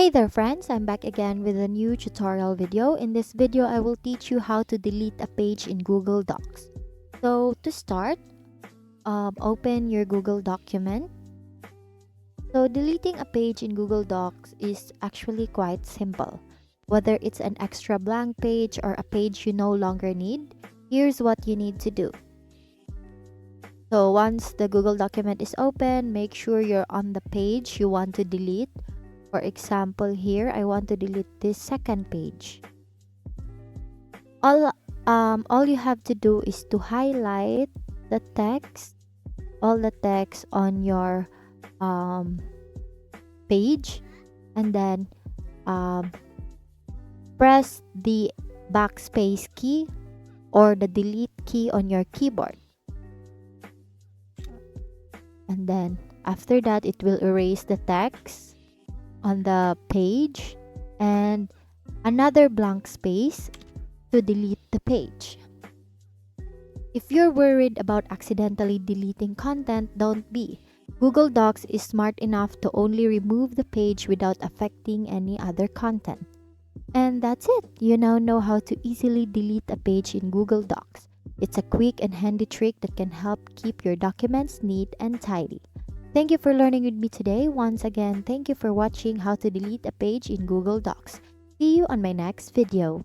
Hey there friends, I'm back again with a new tutorial video. In this video, I will teach you how to delete a page in Google Docs. So to start, open your Google document. So deleting a page in Google Docs is actually quite simple. Whether it's an extra blank page or a page you no longer need, here's what you need to do. So once the Google document is open, make sure you're on the page you want to delete. For example, here I want to delete this second page. All you have to do is to highlight the text, all the text on your page, and then press the backspace key or the delete key on your keyboard. And then after that, it will erase the text on the page and another blank space to delete the page. If you're worried about accidentally deleting content, don't be. Google Docs is smart enough to only remove the page without affecting any other content. And that's it. You now know how to easily delete a page in Google Docs. It's a quick and handy trick that can help keep your documents neat and tidy. Thank you for learning with me today. Once again, thank you for watching how to delete a page in Google Docs. See you on my next video.